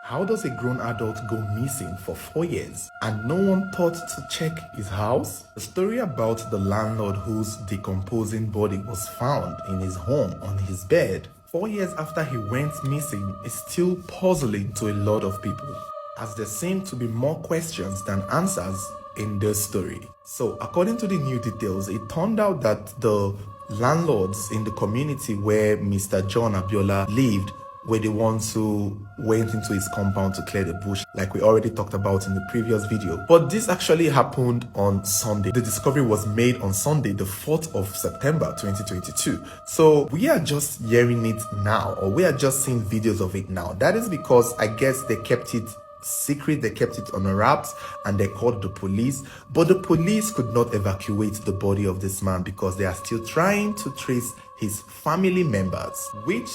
How does a grown adult go missing for 4 years and no one thought to check his house? The story about the landlord whose decomposing body was found in his home on his bed 4 years after he went missing is still puzzling to a lot of people, as there seem to be more questions than answers in this story. So, according to the new details, it turned out that the landlords in the community where Mr. John Abiola lived were the ones who went into his compound to clear the bush, like we already talked about in the previous video. But this actually happened on Sunday. The discovery was made on Sunday, the 4th of September 2022. So we are just hearing it now, or we are just seeing videos of it now. That is because I guess they kept it secret, they kept it on wraps, and they called the police. But the police could not evacuate the body of this man because they are still trying to trace his family members, which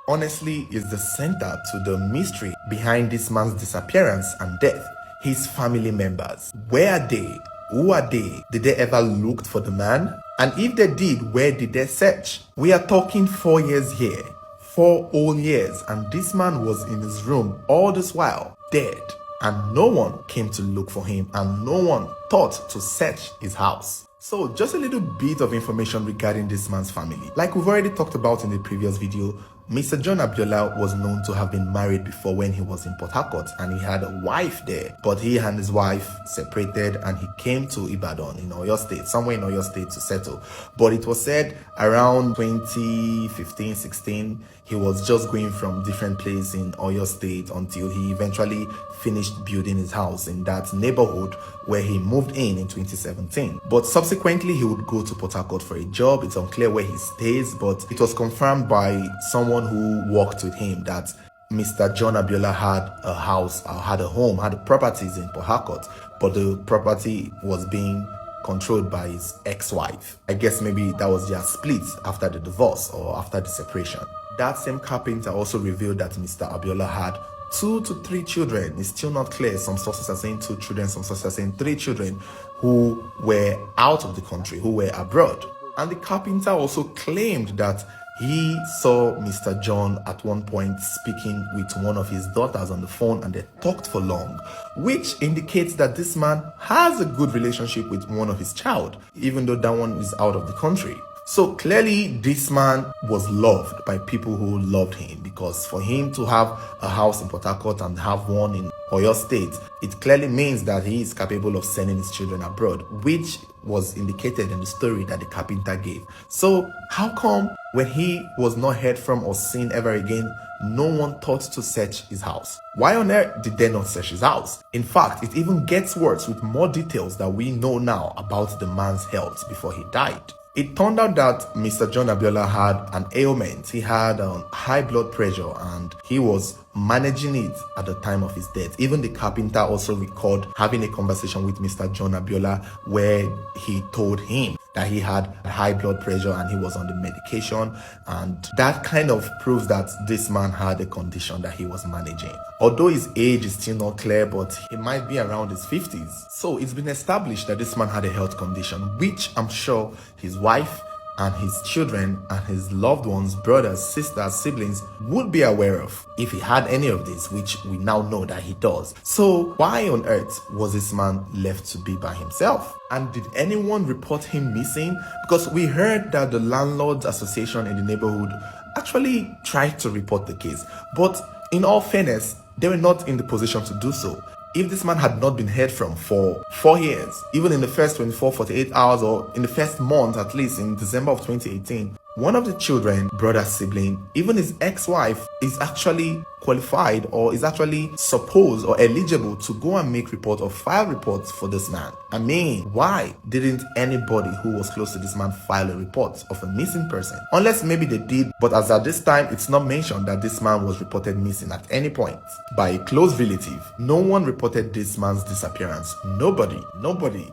honestly is the center to the mystery behind this man's disappearance and death. His family members. Where are they? Who are they? Did they ever look for the man? And if they did, where did they search? We are talking 4 years here. 4 whole years, and this man was in his room all this while, dead. And no one came to look for him, and no one thought to search his house. So just a little bit of information regarding this man's family. Like we've already talked about in the previous video, Mr. John Abiola was known to have been married before when he was in Port Harcourt, and he had a wife there. But he and his wife separated and he came to Ibadan in Oyo State, somewhere in Oyo State to settle. But it was said around 2015-16, he was just going from different places in Oyo State until he eventually finished building his house in that neighborhood where he moved in 2017. But subsequently, he would go to Port Harcourt for a job. It's unclear where he stays, but it was confirmed by someone who worked with him that Mr. John Abiola had a house, had a home, had properties in Port Harcourt, but the property was being controlled by his ex-wife. I guess maybe that was their split after the divorce or after the separation. That same carpenter also revealed that Mr. Abiola had 2 to 3 children. It's still not clear. Some sources are saying 2 children, some sources are saying 3 children who were out of the country, who were abroad. And the carpenter also claimed that he saw Mr. John at one point speaking with one of his daughters on the phone, and they talked for long, which indicates that this man has a good relationship with one of his child, even though that one is out of the country. So clearly this man was loved by people who loved him, because for him to have a house in Port Harcourt and have one in Oyo State, it clearly means that he is capable of sending his children abroad, which was indicated in the story that the carpenter gave. So how come when he was not heard from or seen ever again, no one thought to search his house? Why on earth did they not search his house? In fact, it even gets worse with more details that we know now about the man's health before he died. It turned out that Mr. John Abiola had an ailment. He had high blood pressure and he was managing it at the time of his death. Even the carpenter also recalled having a conversation with Mr. John Abiola where he told him that he had high blood pressure and he was on the medication, and that kind of proves that this man had a condition that he was managing. Although his age is still not clear, but he might be around his 50s. So it's been established that this man had a health condition, which I'm sure his wife and his children and his loved ones, brothers, sisters, siblings would be aware of if he had any of this, which we now know that he does. So why on earth was this man left to be by himself? And did anyone report him missing? Because we heard that the Landlords Association in the neighborhood actually tried to report the case, but in all fairness, they were not in the position to do so. If this man had not been heard from for 4 years, even in the first 24, 48 hours, or in the first month, at least in December of 2018, one of the children, brother, sibling, even his ex-wife is actually qualified or is actually supposed or eligible to go and make report or file reports for this man. I mean, why didn't anybody who was close to this man file a report of a missing person? Unless maybe they did, but as at this time, it's not mentioned that this man was reported missing at any point by a close relative. No one reported this man's disappearance. Nobody.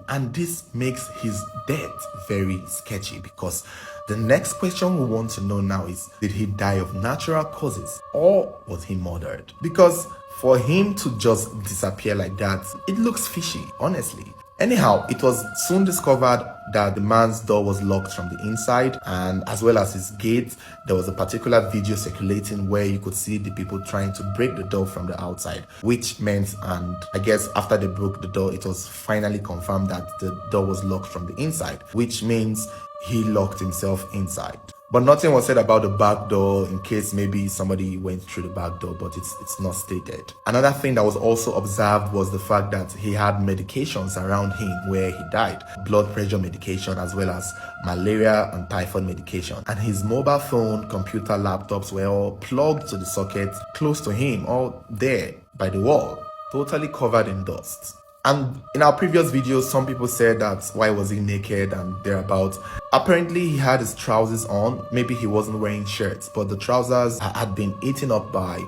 And this makes his death very sketchy, because the next question we want to know now is, did he die of natural causes or was he murdered? Because for him to just disappear like that, it looks fishy, honestly. Anyhow, it was soon discovered that the man's door was locked from the inside, and as well as his gate. There was a particular video circulating where you could see the people trying to break the door from the outside, which meant, and I guess after they broke the door, it was finally confirmed that the door was locked from the inside, which means he locked himself inside. But nothing was said about the back door in case maybe somebody went through the back door, but it's not stated. Another thing that was also observed was the fact that he had medications around him where he died. Blood pressure medication as well as malaria and typhoid medication. And his mobile phone, computer, laptops were all plugged to the socket close to him, all there by the wall, totally covered in dust. And in our previous videos, some people said that why was he naked and thereabouts. Apparently, he had his trousers on. Maybe he wasn't wearing shirts, but the trousers had been eaten up by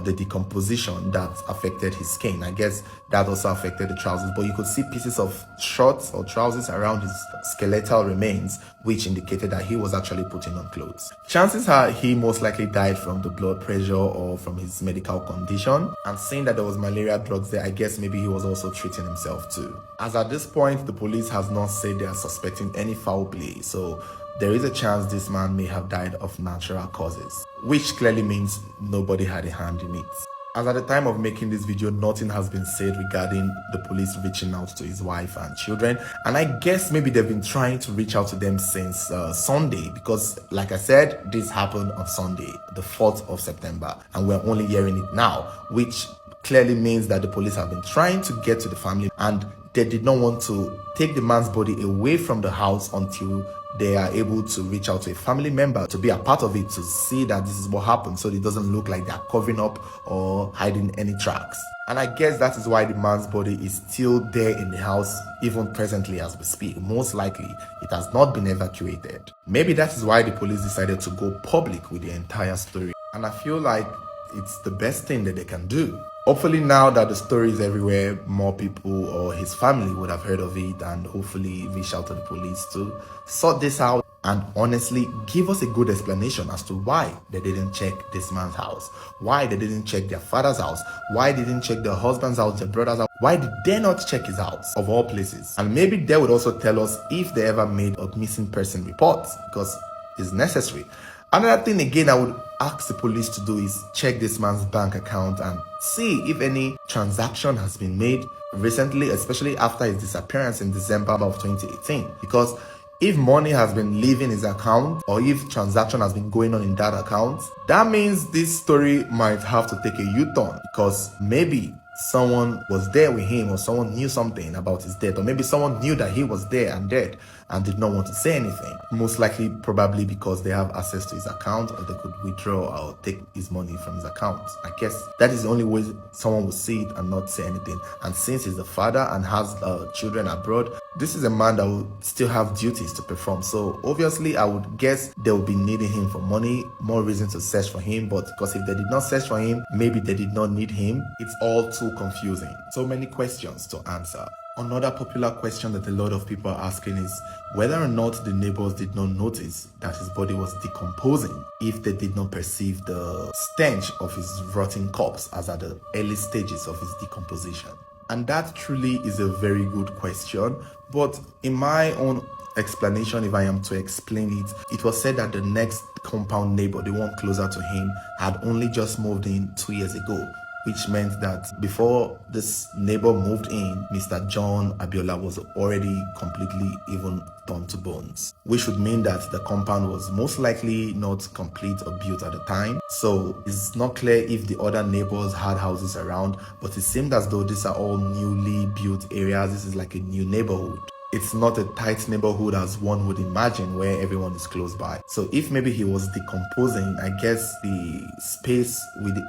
the decomposition that affected his skin. I guess that also affected the trousers, but you could see pieces of shorts or trousers around his skeletal remains, which indicated that he was actually putting on clothes. Chances are he most likely died from the blood pressure or from his medical condition. And seeing that there was malaria drugs there, I guess maybe he was also treating himself too. As at this point, the police has not said they are suspecting any foul play, so there is a chance this man may have died of natural causes, which clearly means nobody had a hand in it. As at the time of making this video, nothing has been said regarding the police reaching out to his wife and children, and I guess maybe they've been trying to reach out to them since Sunday, because like I said, this happened on Sunday, the 4th of September, and we're only hearing it now, which clearly means that the police have been trying to get to the family and they did not want to take the man's body away from the house until they are able to reach out to a family member to be a part of it, to see that this is what happened, so it doesn't look like they're covering up or hiding any tracks. And I guess that is why the man's body is still there in the house even presently as we speak. Most likely it has not been evacuated. Maybe that is why the police decided to go public with the entire story, and I feel like it's the best thing that they can do. Hopefully now that the story is everywhere, more people or his family would have heard of it and hopefully reach out to the police to sort this out and honestly give us a good explanation as to why they didn't check this man's house, why they didn't check their father's house, why they didn't check their husband's house, their brother's house, why did they not check his house of all places. And maybe they would also tell us if they ever made a missing person report, because it's necessary. Another thing again I would ask the police to do is check this man's bank account and see if any transaction has been made recently, especially after his disappearance in December of 2018. Because if money has been leaving his account or if transaction has been going on in that account, that means this story might have to take a U-turn, because maybe someone was there with him or someone knew something about his death, or maybe someone knew that he was there and dead and did not want to say anything. Most likely probably because they have access to his account or they could withdraw or take his money from his account. I guess that is the only way someone will see it and not say anything. And since he's the father and has children abroad, this is a man that will still have duties to perform. So obviously I would guess they will be needing him for money, more reason to search for him. But because if they did not search for him, maybe they did not need him. It's all too confusing. So many questions to answer. Another popular question that a lot of people are asking is whether or not the neighbors did not notice that his body was decomposing, if they did not perceive the stench of his rotting corpse as at the early stages of his decomposition. And that truly is a very good question, but in my own explanation, if I am to explain it, it was said that the next compound neighbor, the one closer to him, had only just moved in 2 years ago, which meant that before this neighbor moved in, Mr. John Abiola was already completely even turned to bones, which would mean that the compound was most likely not complete or built at the time. So it's not clear if the other neighbors had houses around, but it seemed as though these are all newly built areas. This is like a new neighborhood. It's not a tight neighborhood as one would imagine where everyone is close by. So if maybe he was decomposing, I guess the space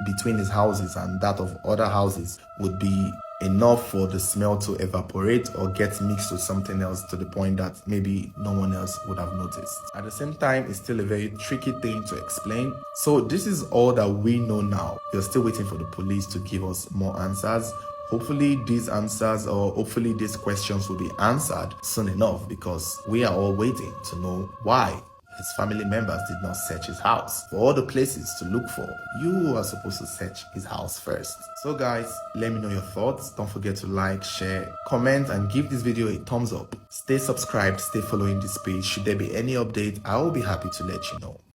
between his houses and that of other houses would be enough for the smell to evaporate or get mixed with something else to the point that maybe no one else would have noticed. At the same time, it's still a very tricky thing to explain. So this is all that we know now. We're still waiting for the police to give us more answers. Hopefully these answers or hopefully these questions will be answered soon enough, because we are all waiting to know why his family members did not search his house. For all the places to look for, you are supposed to search his house first. So guys, let me know your thoughts. Don't forget to like, share, comment, and give this video a thumbs up. Stay subscribed, stay following this page. Should there be any update, I will be happy to let you know.